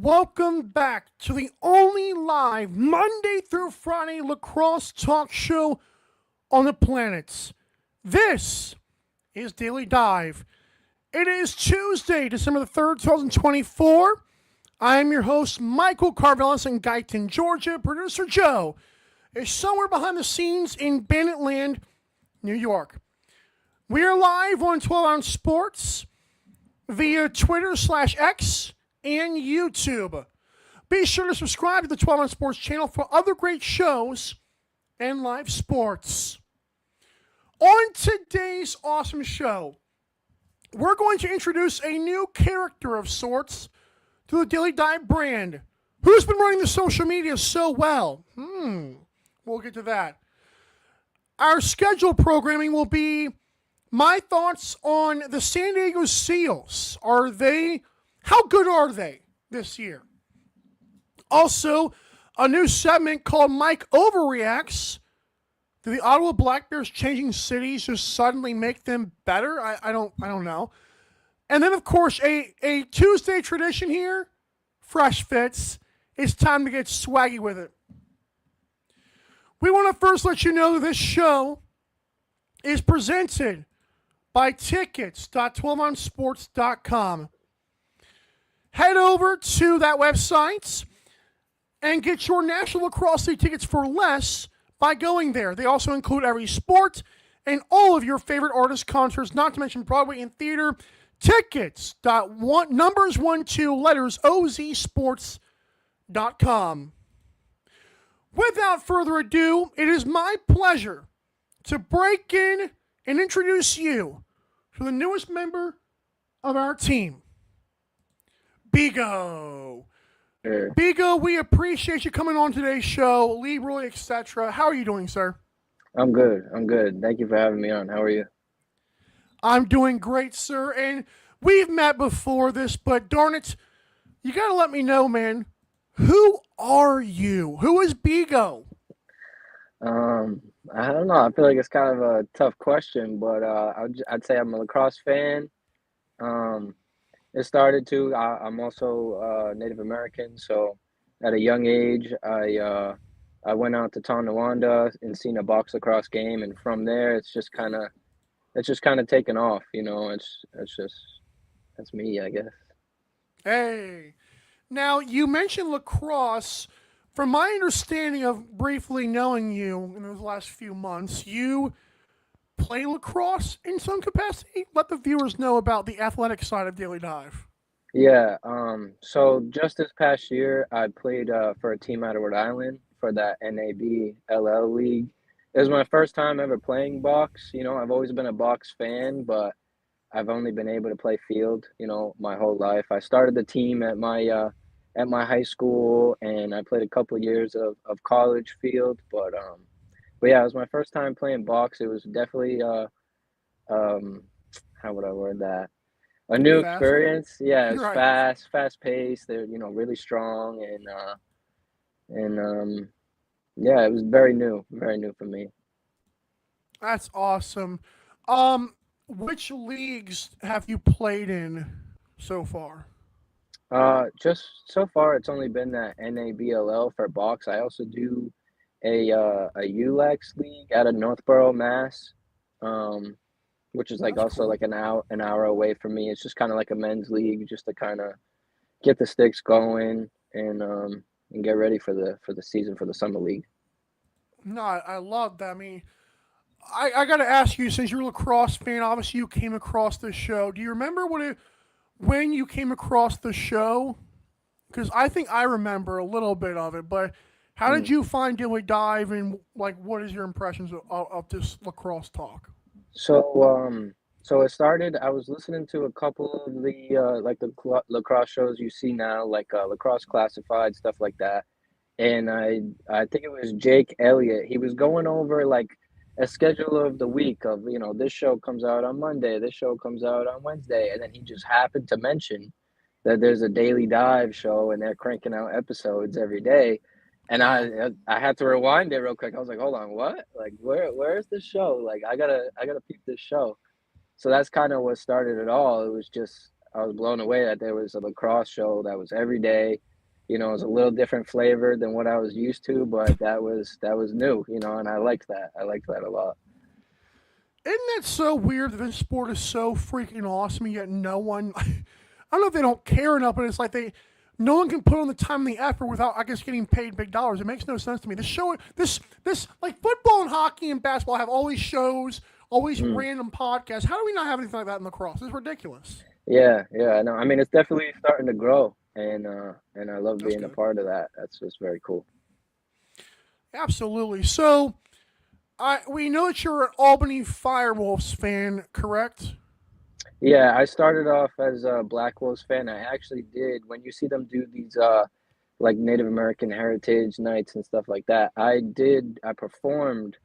Welcome back to the only live Monday through Friday lacrosse talk show on the planet. This is Daily Dive. It is Tuesday, December the 3rd, 2024. I am your host, Michael Carvelis in Guyton, Georgia. Producer Joe is somewhere behind the scenes in Banditland, New York. We are live on 12 Ounce Sports via Twitter/X and YouTube. Be sure to subscribe to the 12 Ounce Sports channel for other great shows and live sports. On today's awesome show, we're going to introduce a new character of sorts to the Daily Dive brand. Who's been running the social media so well? We'll get to that. Our scheduled programming will be my thoughts on the San Diego Seals. How good are they this year? Also, a new segment called Mike Overreacts. Do the Ottawa Black Bears changing cities just suddenly make them better? I don't know. And then, of course, a Tuesday tradition here, Fresh Fits. It's time to get swaggy with it. We want to first let you know that this show is presented by tickets.12ouncesports.com. Head over to that website and get your National Lacrosse League tickets for less by going there. They also include every sport and all of your favorite artist concerts, not to mention Broadway and theater. Tickets.ozsports.com. Without further ado, it is my pleasure to break in and introduce you to the newest member of our team, Bigo. Sure. Bigo, we appreciate you coming on today's show, Leroy, etc. How are you doing, sir? I'm good. Thank you for having me on. How are you? I'm doing great, sir. And we've met before this, but darn it, you got to let me know, man. Who are you? Who is Bigo? I don't know. I feel like it's kind of a tough question, but I'd say I'm a lacrosse fan. It started I'm also Native American, so at a young age, I went out to Tonawanda and seen a box lacrosse game, and from there, it's just kind of taken off. That's me, I guess. Hey. Now, you mentioned lacrosse. From my understanding of briefly knowing you in those last few months, you play lacrosse in some capacity? Let the viewers know about the athletic side of Daily Dive. Yeah. So just this past year, I played for a team out of Rhode Island for that NABLL league. It was my first time ever playing box. I've always been a box fan, but I've only been able to play field, my whole life. I started the team at my high school, and I played a couple of years of college field. But yeah, it was my first time playing box. It was definitely how would I word that? A new Fast. experience. Yeah, it was Right. fast paced. They're really strong, and yeah, it was very new for me. That's awesome. Which leagues have you played in so far? Just so far, it's only been that NABLL for box. I also do a ULEX league out of Northborough, Mass, which is like That's also cool. like an hour away from me. It's just kind of like a men's league, just to kind of get the sticks going and get ready for the season for the summer league. No, I love that. I mean, I got to ask you, since you're a lacrosse fan, obviously you came across this show. Do you remember when you came across the show? Because I think I remember a little bit of it, but how did Mm. you find Daily Dive, and like what is your impressions of this lacrosse talk? So it started. I was listening to a couple of the like the lacrosse shows you see now, like Lacrosse Classified, stuff like that. And I think it was Jake Elliott. He was going over like a schedule of the week of, this show comes out on Monday, this show comes out on Wednesday, and then he just happened to mention that there's a Daily Dive show and they're cranking out episodes every day. And Wow. I had to rewind it real quick. I was like, hold on, what? Like where's this show? Like I gotta peep this show. So that's kind of what started it all. It was just I was blown away that there was a lacrosse show that was every day. You know, it was a little different flavor than what I was used to, but that was new, you know, and I liked that. I liked that a lot. Isn't that so weird that this sport is so freaking awesome, yet no one, I don't know if they don't care enough, but it's like no one can put on the time and the effort without, I guess, getting paid big dollars. It makes no sense to me. This, like football and hockey and basketball have all these shows, all these Mm. random podcasts. How do we not have anything like that in lacrosse? It's ridiculous. Yeah, yeah, I know. I mean, it's definitely starting to grow, and I love That's being a good. part of that. That's just very cool. Absolutely. So, we know that you're an Albany Firewolves fan, correct? Yeah, I started off as a Black Wolves fan. I actually did. When you see them do these like Native American heritage nights and stuff like that, I performed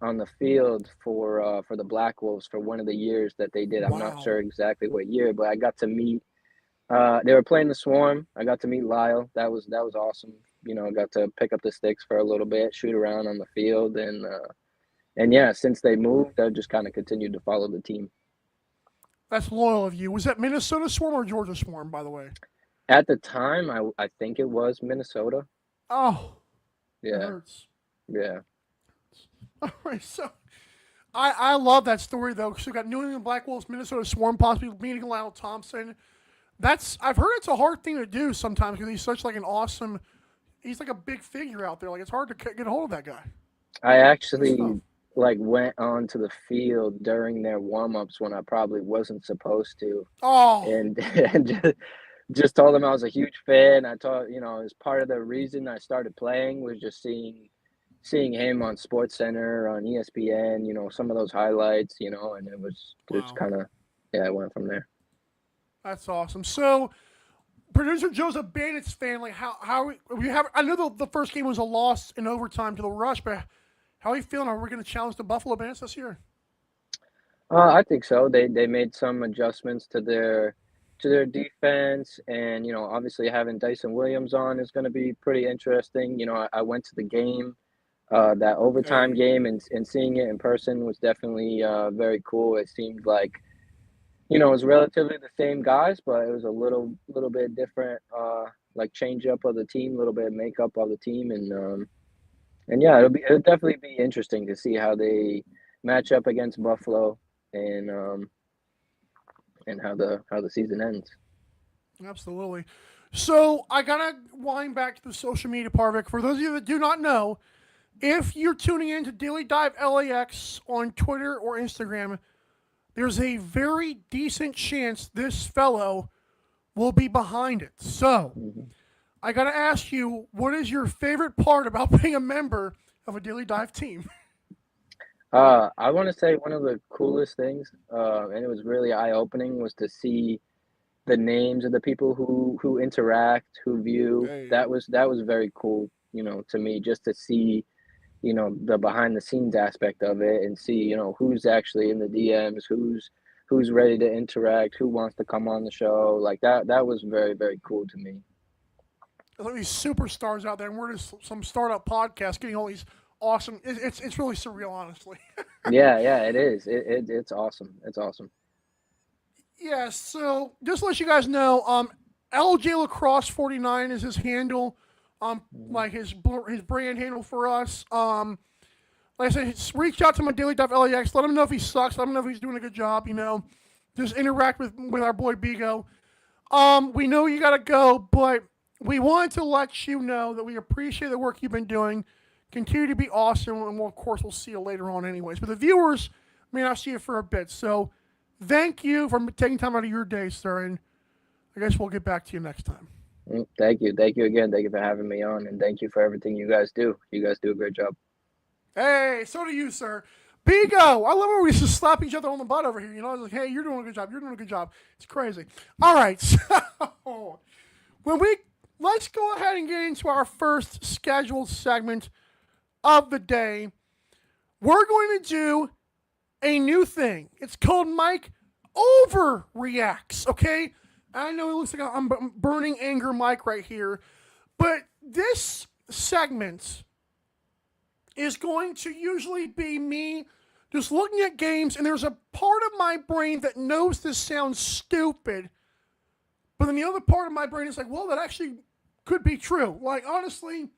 on the field for the Black Wolves for one of the years that they did. I'm not Wow. sure exactly what year, but I got to meet they were playing the Swarm. I got to meet Lyle. That was awesome. You know, I got to pick up the sticks for a little bit, shoot around on the field, and yeah, since they moved, I've just kind of continued to follow the team. That's loyal of you. Was that Minnesota Swarm or Georgia Swarm, by the way? At the time, I think it was Minnesota. Oh, that Yeah, hurts. yeah. All right, so I love that story though, because we got New England Black Wolves, Minnesota Swarm, possibly meeting Lyle Thompson. I've heard it's a hard thing to do sometimes because he's such like an awesome. He's like a big figure out there. Like it's hard to get a hold of that guy. I Good stuff. actually like went onto the field during their warm-ups when I probably wasn't supposed to, Oh, and and just told them I was a huge fan. I told, you know, as part of the reason I started playing was just seeing him on Sports Center, on ESPN, you know, some of those highlights, you know, and it was just wow, kind of, yeah, it went from there. that's awesome. So producer Joe's a Bandits fan. Like how we have? I know the first game was a loss in overtime to the Rush, but how are you feeling? Are we going to challenge the Buffalo Bandits this year? I think so. They made some adjustments to their defense, and you know, obviously having Dyson Williams on is going to be pretty interesting. You know, I went to the game, that overtime Hey, game, and seeing it in person was definitely very cool. It seemed like, you know, it was relatively the same guys, but it was a little bit different, like change up of the team, a little bit of makeup of the team, and yeah, it'll definitely be interesting to see how they match up against Buffalo, and how the season ends. absolutely. So I gotta wind back to the social media part of it. For those of you that do not know, if you're tuning in to Daily Dive LAX on Twitter or Instagram, there's a very decent chance this fellow will be behind it. So Mhm. I gotta ask you, what is your favorite part about being a member of a Daily Dive team? I want to say one of the coolest things, and it was really eye-opening, was to see the names of the people who interact, who view. Hey, That was very cool, you know, to me, just to see, you know, the behind the scenes aspect of it, and see, you know, who's actually in the DMs, who's ready to interact, who wants to come on the show. Like that was very, very cool to me. there's all these superstars out there, and we're just some startup podcast getting all these awesome. It's really surreal, honestly. Yeah, yeah, it is. It's awesome. It's awesome. Yeah, so just to let you guys know, LJ Lacrosse 49 is his handle, Mhm. like his brand handle for us. Like I said, reach out to my Daily Dive LAX. Let him know if he sucks. Let him know if he's doing a good job. You know, just interact with our boy Bigo. We know you gotta go, but we wanted to let you know that we appreciate the work you've been doing. Continue to be awesome, and of course we'll see you later on, anyways. But the viewers may not see you for a bit, so thank you for taking time out of your day, sir. And I guess we'll get back to you next time. Thank you again. Thank you for having me on, and thank you for everything you guys do. You guys do a great job. Hey, so do you, sir. Bigo, I love when we just slap each other on the butt over here. You know, it's like, hey, you're doing a good job. You're doing a good job. It's crazy. All right, so when we let's go ahead and get into our first scheduled segment of the day. We're going to do a new thing. It's called Mike Overreacts. Okay, I know it looks like I'm burning anger, Mike, right here, but this segment is going to usually be me just looking at games, and there's a part of my brain that knows this sounds stupid, but then the other part of my brain is like, well, that actually could be true. Like, honestly,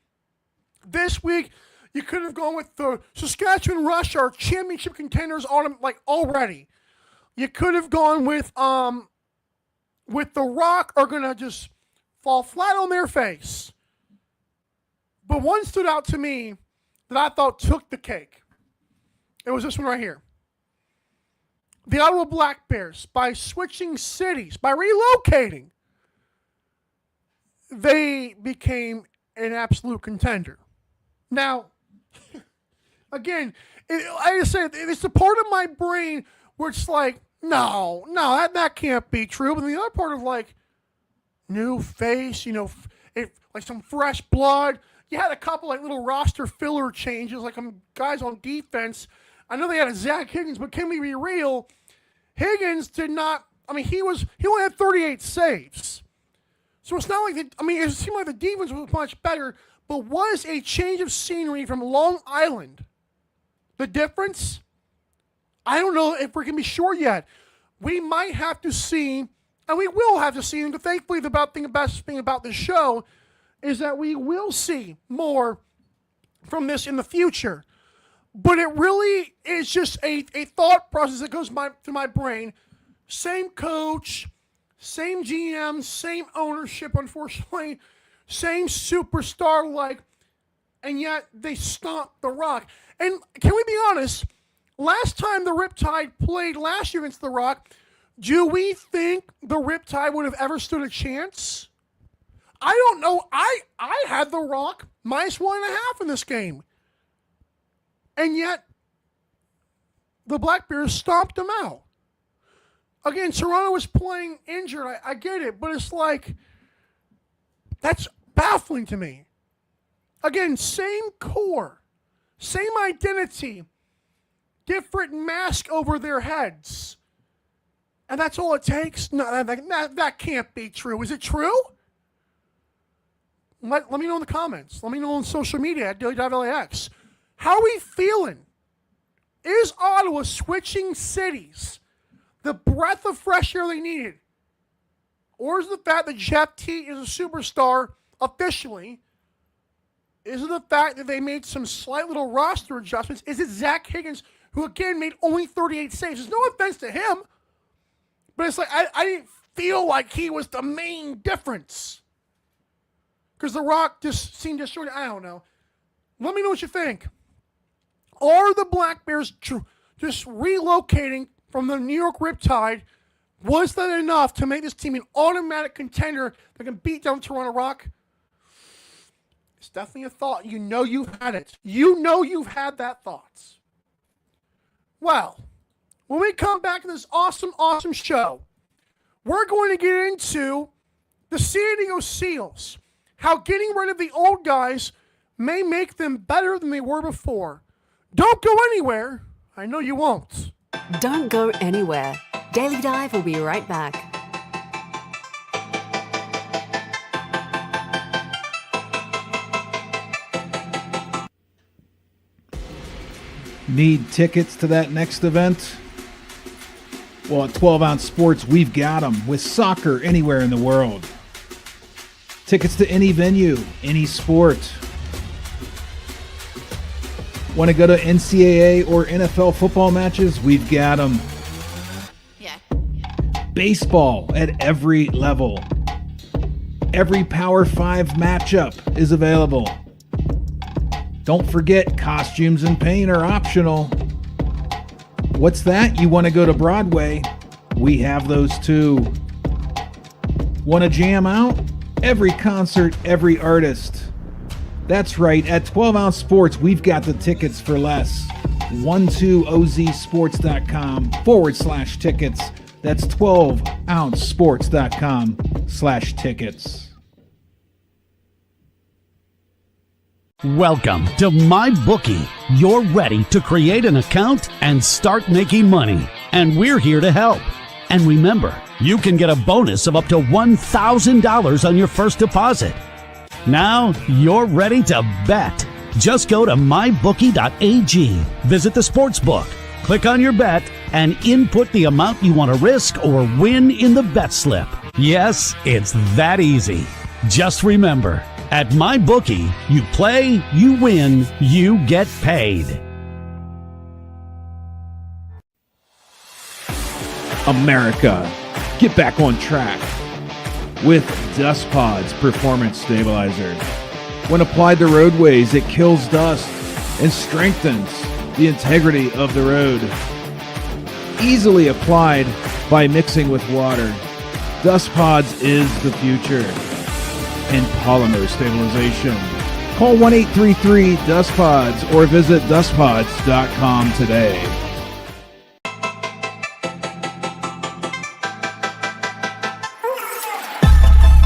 this week, you could have gone with the Saskatchewan Rush, our championship contenders, on like already. You could have gone with the Rock are gonna just fall flat on their face. But one stood out to me that I thought took the cake. It was this one right here. The Ottawa Black Bears, by switching cities, by relocating, they became an absolute contender. Now, again, I just said it's a part of my brain where it's like, no, that can't be true. But the other part of like, new face, like some fresh blood. You had a couple like little roster filler changes, like guys on defense. I know they had a Zach Higgins, but can we be real? Higgins did not. I mean, he only had 38 saves, so it's not like it seemed like the defense was much better. But was a change of scenery from Long Island the difference? I don't know if we can be sure yet. We might have to see, and we will have to see. And thankfully, the best thing about this show is that we will see more from this in the future. But it really is just a thought process that goes through my brain. Same coach, same GM, same ownership, unfortunately, same superstar, and yet they stomped the Rock. And can we be honest? Last time the Riptide played last year against the Rock, do we think the Riptide would have ever stood a chance? I don't know. I had the Rock -1.5 in this game. And yet, the Black Bears stomped them out. Again, Toronto was playing injured. I get it. But it's like, that's baffling to me. Again, same core. Same identity. Different mask over their heads. And that's all it takes? No, that can't be true. Is it true? Let me know in the comments. Let me know on social media at daily.lax. How are we feeling? Is Ottawa switching cities the breath of fresh air they needed? Or is it the fact that Jeff T is a superstar officially? Is it the fact that they made some slight little roster adjustments? Is it Zach Higgins, who again made only 38 saves? There's no offense to him, but it's like I didn't feel like he was the main difference. Because the Rock just seemed disjointed. I don't know. Let me know what you think. Are the Black Bears just relocating from the New York Riptide? Was that enough to make this team an automatic contender that can beat down Toronto Rock? It's definitely a thought. You know you've had it. You know you've had that thought. Well, when we come back to this awesome, awesome show, we're going to get into the San Diego Seals. How getting rid of the old guys may make them better than they were before. Don't go anywhere. I know you won't. Don't go anywhere. Daily Dive will be right back. Need tickets to that next event? Well, at 12 Ounce Sports, we've got them with soccer anywhere in the world. Tickets to any venue, any sport. Want to go to NCAA or NFL football matches? We've got them. Yeah. Baseball at every level. Every Power 5 matchup is available. Don't forget, costumes and paint are optional. What's that? You want to go to Broadway? We have those too. Want to jam out? Every concert, every artist. That's right, at 12 Ounce Sports, we've got the tickets for less. 12ozsports.com/tickets. That's 12ouncesports.com/tickets. Welcome to MyBookie. You're ready to create an account and start making money. And we're here to help. And remember, you can get a bonus of up to $1,000 on your first deposit. Now you're ready to bet. Just go to mybookie.ag, visit the sportsbook, click on your bet, and input the amount you want to risk or win in the bet slip. Yes, it's that easy. Just remember, at MyBookie, you play, you win, you get paid. America, get back on track with Dust Pod's Performance Stabilizer. When applied to roadways, it kills dust and strengthens the integrity of the road. Easily applied by mixing with water, Dust Pods is the future in polymer stabilization. Call 1-833-DustPods or visit dustpods.com today.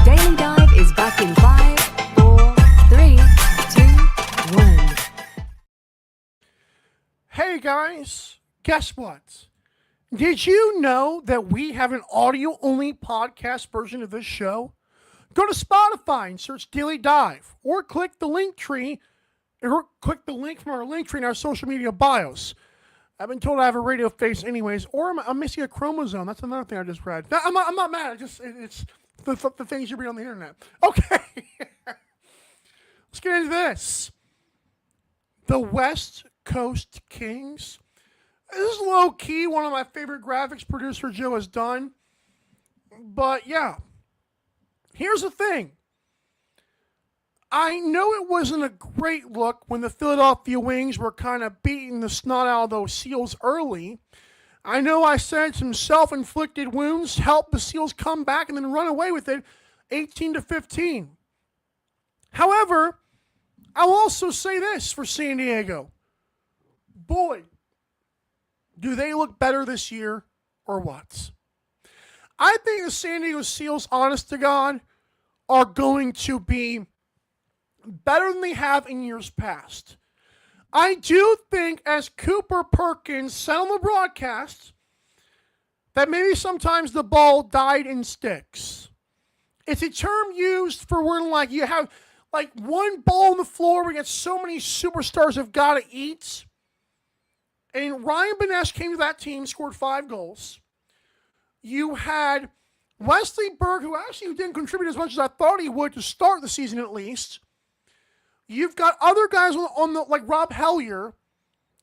Daily Dive is back in 5, 4, 3, 2, 1. Hey guys, guess what? Did you know that we have an audio-only podcast version of this show? Go to Spotify and search Daily Dive, or click the link tree, or click the link from our link tree in our social media bios. I've been told I have a radio face anyways, or I'm missing a chromosome. That's another thing I just read. I'm not mad. It's the things you read on the internet. Okay. Let's get into this. The West Coast Kings. This is low-key one of my favorite graphics producer Joe has done. But yeah. Here's the thing. I know it wasn't a great look when the Philadelphia Wings were kind of beating the snot out of those Seals early. I know I said some self-inflicted wounds helped the Seals come back and then run away with it 18-15. However, I'll also say this for San Diego. Boy, do they look better this year or what? I think the San Diego Seals, honest to God, are going to be better than they have in years past. I do think, as Cooper Perkins said on the broadcast, that maybe sometimes the ball died in sticks. It's a term used for when like you have like one ball on the floor where you got so many superstars have got to eat. And Ryan Benesh came to that team, scored 5 goals. You had Wesley Berg, who actually didn't contribute as much as I thought he would to start the season at least. You've got other guys on the like Rob Hellier.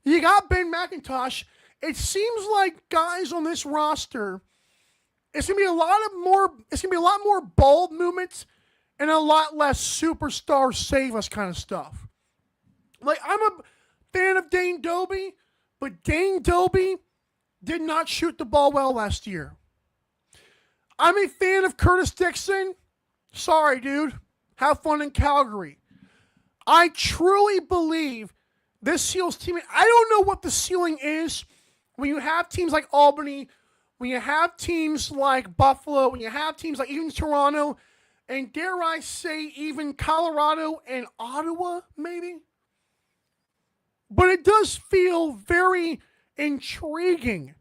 You got Ben McIntosh. It seems like guys on this roster, it's gonna be a lot more ball movements and a lot less superstar save us kind of stuff. Like, I'm a fan of Dane Doby, but Dane Doby did not shoot the ball well last year. I'm a fan of Curtis Dixon. Sorry, dude. Have fun in Calgary. I truly believe this Seals team, I don't know what the ceiling is when you have teams like Albany, when you have teams like Buffalo, when you have teams like even Toronto, and dare I say even Colorado and Ottawa, maybe? But it does feel very intriguing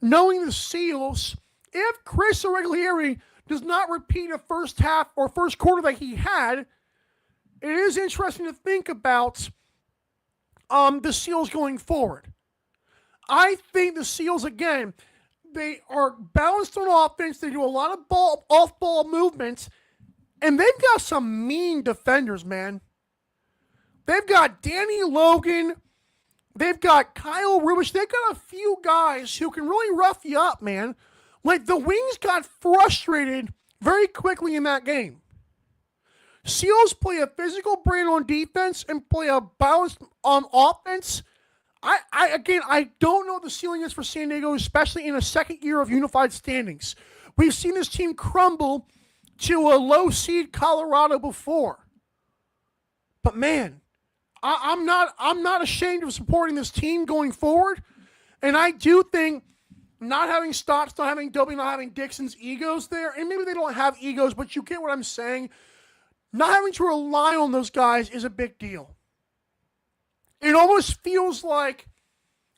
knowing the Seals, if Chris Oreglieri does not repeat a first half or first quarter that he had, it is interesting to think about the Seals going forward. I think the Seals, again, they are balanced on offense. They do a lot of off-ball movements, and they've got some mean defenders, man. They've got Danny Logan. They've got Kyle Rubish. They've got a few guys who can really rough you up, man. Like, the Wings got frustrated very quickly in that game. Seals play a physical brand on defense and play a balanced on offense. I don't know what the ceiling is for San Diego, especially in a second year of unified standings. We've seen this team crumble to a low seed Colorado before. But man, I'm not ashamed of supporting this team going forward. And I do think not having Stotts, not having Dobie, not having Dixon's egos there, and maybe they don't have egos, but you get what I'm saying. Not having to rely on those guys is a big deal. It almost feels like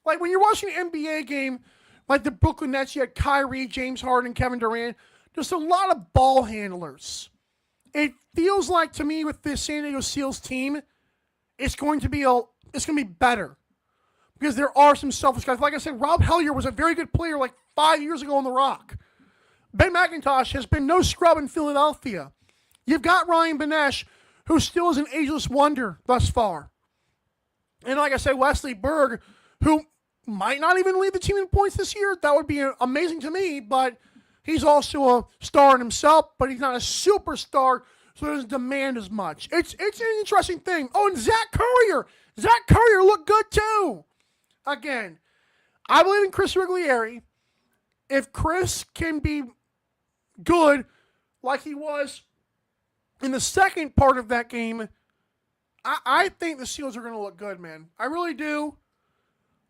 when you're watching an NBA game, like the Brooklyn Nets, you had Kyrie, James Harden, Kevin Durant. There's a lot of ball handlers. It feels like to me with this San Diego Seals team, it's going to be better because there are some selfish guys. Like I said, Rob Hellier was a very good player like 5 years ago on the Rock. Ben McIntosh has been no scrub in Philadelphia. You've got Ryan Benesh, who still is an ageless wonder thus far. And like I said, Wesley Berg, who might not even lead the team in points this year. That would be amazing to me, but he's also a star in himself, but he's not a superstar, so he doesn't demand as much. It's an interesting thing. Oh, and Zach Currier. Zach Currier looked good too. Again, I believe in Chris Riglieri. If Chris can be good like he was in the second part of that game, I think the Seals are going to look good, man. I really do.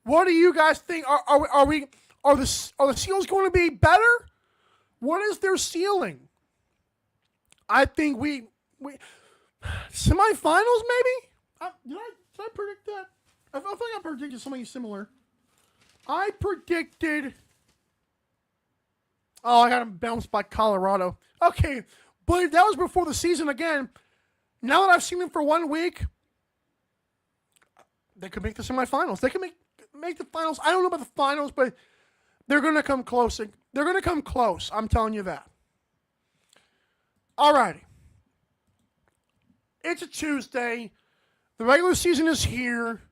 What do you guys think? Are the Seals going to be better? What is their ceiling? I think we semifinals maybe. Did I predict that? I think I predicted something similar. I predicted. Oh, I got him bounced by Colorado. Okay, but that was before the season again. Now that I've seen them for 1 week, they could make the semifinals. They could make the finals. I don't know about the finals, but they're going to come close. They're going to come close. I'm telling you that. All righty. It's a Tuesday. The regular season is here.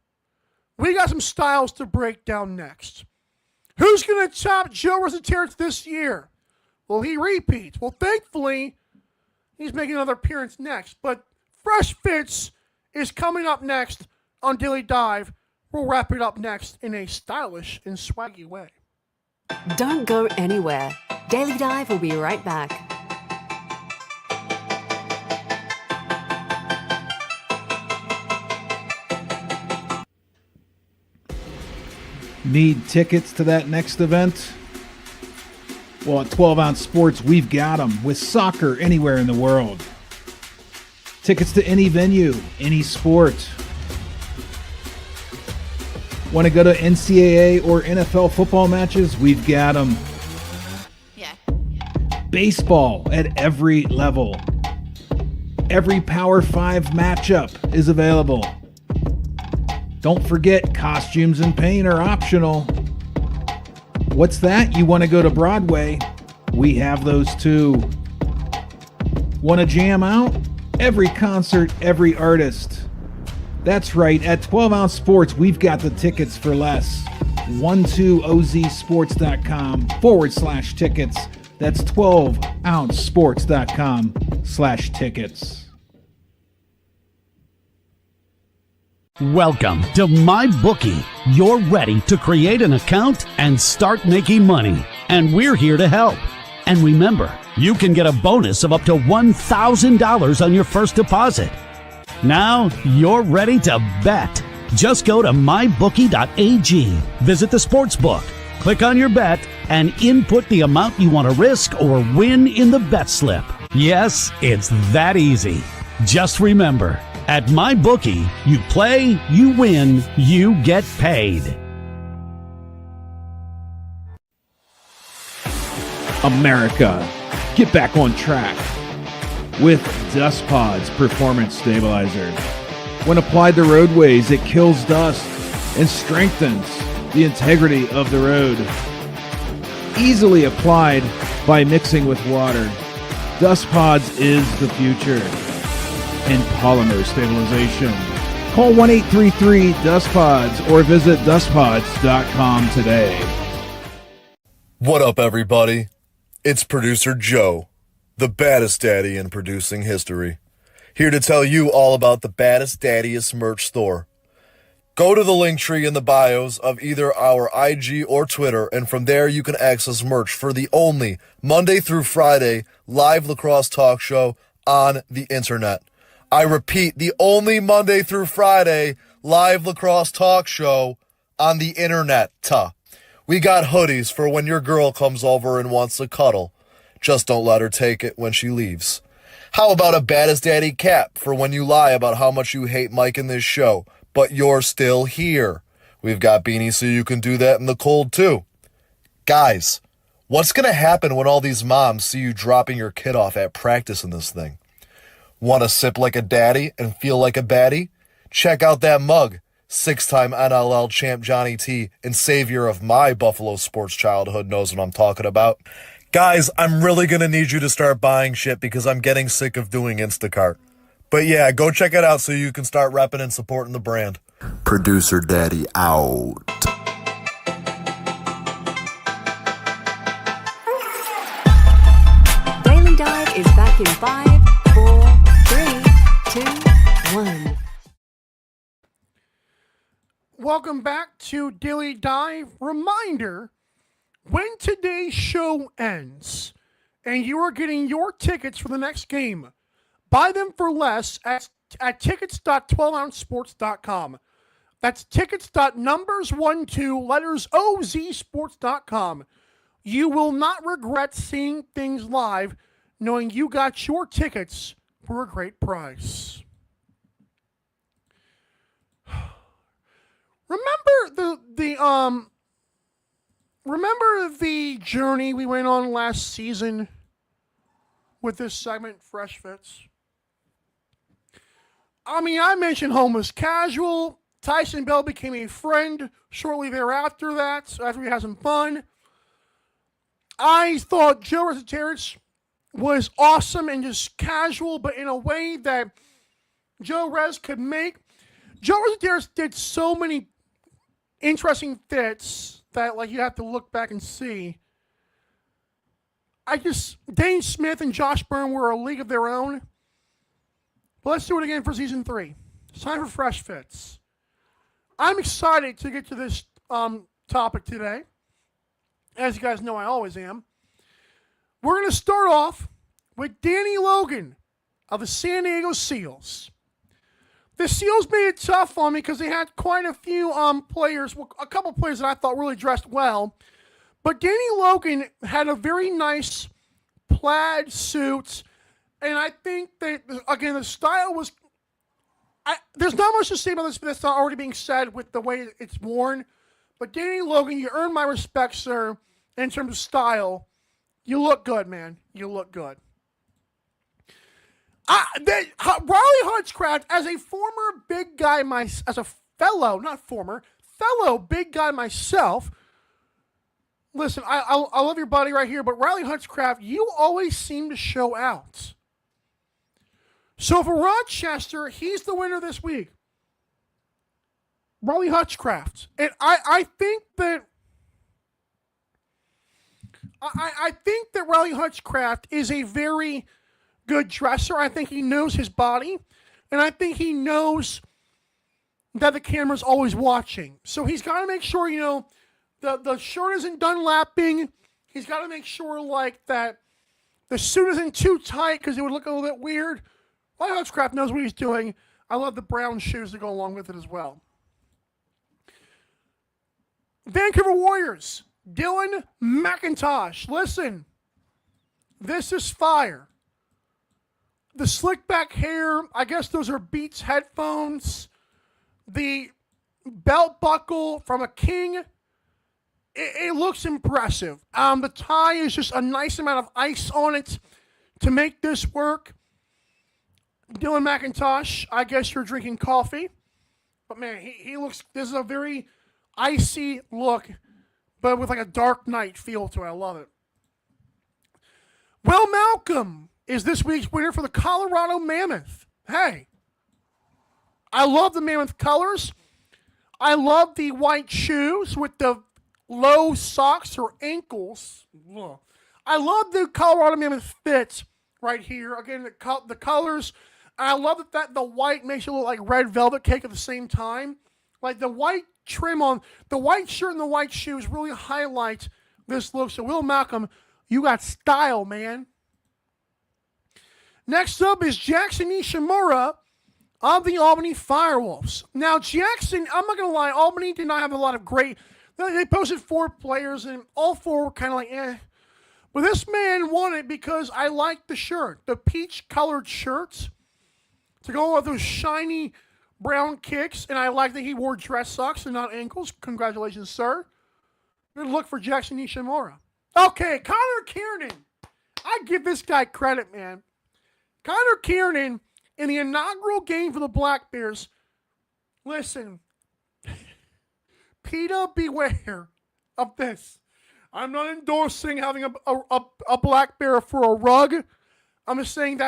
We got some styles to break down next. Who's going to top Joe Terrence this year? Will he repeat? Well, thankfully, he's making another appearance next. But Fresh Fits is coming up next on Daily Dive. We'll wrap it up next in a stylish and swaggy way. Don't go anywhere. Daily Dive will be right back. Need tickets to that next event? Well, at 12 Ounce Sports, we've got them with soccer anywhere in the world. Tickets to any venue, any sport. Want to go to NCAA or NFL football matches? We've got them. Yeah. Baseball at every level. Every Power 5 matchup is available. Don't forget, costumes and paint are optional. What's that? You want to go to Broadway? We have those too. Want to jam out? Every concert, every artist. That's right, at 12 Ounce Sports, we've got the tickets for less. 12ozsports.com/tickets. That's 12ouncesports.com/tickets. Welcome to MyBookie. You're ready to create an account and start making money. And we're here to help. And remember, you can get a bonus of up to $1,000 on your first deposit. Now you're ready to bet. Just go to mybookie.ag, visit the sportsbook, click on your bet, and input the amount you want to risk or win in the bet slip. Yes, it's that easy. Just remember, at MyBookie, you play, you win, you get paid. America, get back on track with Dust Pod's Performance Stabilizer. When applied to roadways, it kills dust and strengthens the integrity of the road. Easily applied by mixing with water, Dust Pods is the future in polymer stabilization. Call 1-833-DUST-PODS or visit dustpods.com today. What up, everybody? It's producer Joe, the baddest daddy in producing history, here to tell you all about the baddest, daddiest merch store. Go to the link tree in the bios of either our IG or Twitter, and from there you can access merch for the only Monday through Friday live lacrosse talk show on the internet. I repeat, the only Monday through Friday live lacrosse talk show on the internet. We got hoodies for when your girl comes over and wants to cuddle. Just don't let her take it when she leaves. How about a baddest daddy cap for when you lie about how much you hate Mike in this show, but you're still here? We've got beanies so you can do that in the cold too. Guys, what's going to happen when all these moms see you dropping your kid off at practice in this thing? Want to sip like a daddy and feel like a baddie? Check out that mug. 6-time NLL champ Johnny T and savior of my Buffalo sports childhood knows what I'm talking about. Guys, I'm really going to need you to start buying shit because I'm getting sick of doing Instacart. But yeah, go check it out so you can start repping and supporting the brand. Producer Daddy out. Daily Dive is back in 5, 4, 3, 2, 1. Welcome back to Daily Dive. Reminder, when today's show ends and you are getting your tickets for the next game, buy them for less at tickets.12ouncesports.com. That's tickets.numbers12lettersOZsports.com. You will not regret seeing things live knowing you got your tickets for a great price. Remember the journey we went on last season with this segment, Fresh Fits? I mean, I mentioned homeless casual. Tyson Bell became a friend shortly thereafter that, after we had some fun. I thought Joe Resetarits was awesome and just casual, but in a way that Joe Rez could make. Joe Resetarits did so many interesting fits that, like, you have to look back and see. Dane Smith and Josh Byrne were a league of their own. But let's do it again for season 3. It's time for Fresh Fits. I'm excited to get to this topic today. As you guys know, I always am. We're going to start off with Danny Logan of the San Diego Seals. The Seals made it tough on me because they had quite a few players, a couple players that I thought really dressed well. But Danny Logan had a very nice plaid suit. And I think that, again, the style was... there's not much to say about this, but that's not already being said with the way it's worn. But Danny Logan, you earned my respect, sir, in terms of style. You look good, man. You look good. Riley Hutchcraft, as a former big guy, as a fellow big guy myself, listen, I love your buddy right here, but Riley Hutchcraft, you always seem to show out. So for Rochester, he's the winner this week. Riley Hutchcraft. And I think that Riley Hutchcraft is a very good dresser. I think he knows his body. And I think he knows that the camera's always watching. So he's got to make sure, the shirt isn't done lapping. He's got to make sure, like, that the suit isn't too tight because it would look a little bit weird. Riley Hutchcraft knows what he's doing. I love the brown shoes that go along with it as well. Vancouver Warriors, Dylan McIntosh. Listen, this is fire. The slick back hair, I guess those are Beats headphones. The belt buckle from a King, it looks impressive. The tie is just a nice amount of ice on it to make this work. Dylan McIntosh, I guess you're drinking coffee. But man, he looks, this is a very icy look, but with like a Dark Knight feel to it. I love it. Will Malcolm is this week's winner for the Colorado Mammoth. Hey, I love the Mammoth colors. I love the white shoes with the low socks or ankles. Ugh. I love the Colorado Mammoth fit right here. Again, the colors. I love that the white makes it look like red velvet cake at the same time. Like the white trim on the white shirt and the white shoes really highlight this look. So Will Malcolm, you got style, man. Next up is Jackson Nishimura of the Albany Firewolves. Now, Jackson, I'm not going to lie, Albany did not have a lot of great... They posted 4 players, and all 4 were kind of like, eh. But this man won it because I liked the shirt. The peach-colored shirts to go with those shiny brown kicks, and I like that he wore dress socks and not ankles. Congratulations, sir. Good look for Jackson Nishimura. Okay, Connor Kiernan. I give this guy credit, man. Connor Kiernan, in the inaugural game for the Black Bears, listen, PETA beware of this. I'm not endorsing having a black bear for a rug. I'm just saying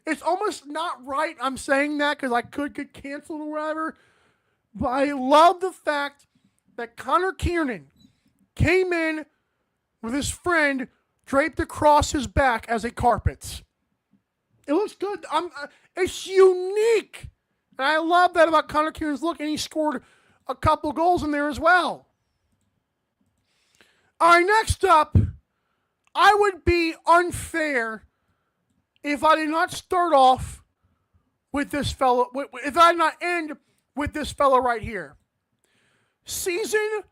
it's almost not right I'm saying that because I could get canceled or whatever. But I love the fact that Connor Kiernan came in with his friend draped across his back as a carpet. It looks good. It's unique. And I love that about Connor Kiernan's look, and he scored a couple goals in there as well. All right, next up, I would be unfair if I did not start off with this fellow, if I did not end with this fellow right here. Season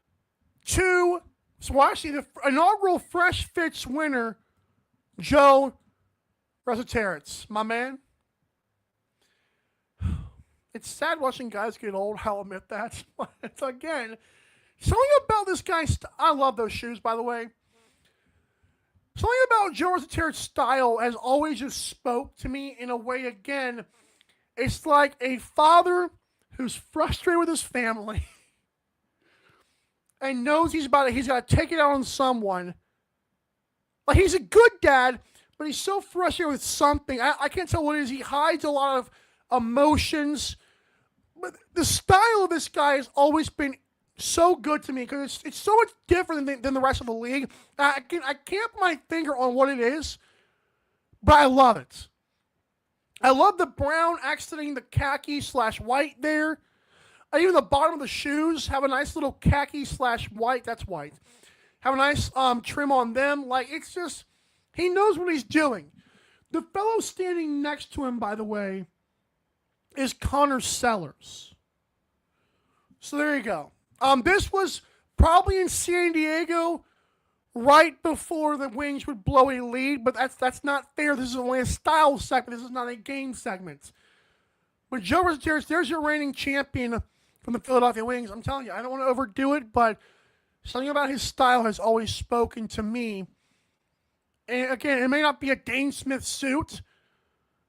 2, so actually the inaugural Fresh Fits winner, Joe Resetarits, my man. It's sad watching guys get old, I'll admit that. But again, something about this guy, I love those shoes, by the way. Something about Joe Resetarits' style has always just spoke to me in a way, again, it's like a father who's frustrated with his family and knows he's got to take it out on someone. Like, he's a good dad, but he's so frustrated with something. I can't tell what it is. He hides a lot of emotions. But the style of this guy has always been so good to me because it's so much different than the rest of the league. I can't put my finger on what it is, but I love it. I love the brown accenting the khaki/white there. Even the bottom of the shoes have a nice little khaki/white. That's white. Have a nice trim on them. Like, it's just, he knows what he's doing. The fellow standing next to him, by the way, is Connor Sellers. So there you go. This was probably in San Diego right before the Wings would blow a lead, but that's not fair. This is only a style segment. This is not a game segment. But Joe Resetarits, there's your reigning champion from the Philadelphia Wings. I'm telling you, I don't want to overdo it, but something about his style has always spoken to me. And again, it may not be a Dane Smith suit.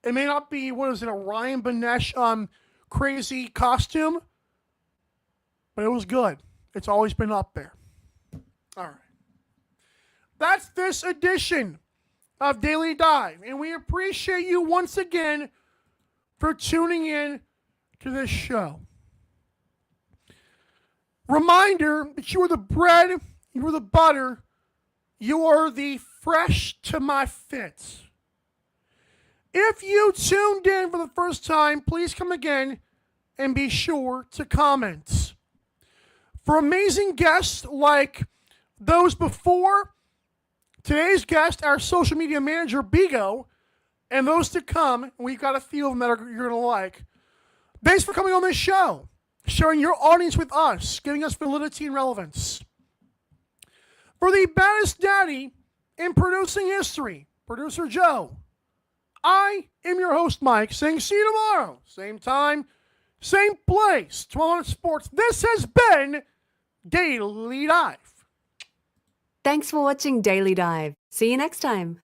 It may not be, a Ryan Benesh crazy costume. But it was good. It's always been up there. All right. That's this edition of Daily Dive. And we appreciate you once again for tuning in to this show. Reminder that you are the bread, you are the butter, you are the fresh to my fits. If you tuned in for the first time, please come again and be sure to comment. For amazing guests like those before, today's guest, our social media manager, Bigo, and those to come, we've got a few of them that you're going to like. Thanks for coming on this show, sharing your audience with us, giving us validity and relevance. For the baddest daddy in producing history, producer Joe, I am your host, Mike, saying see you tomorrow. Same time, same place, 12 Sports. This has been Daily Dive. Thanks for watching Daily Dive. See you next time.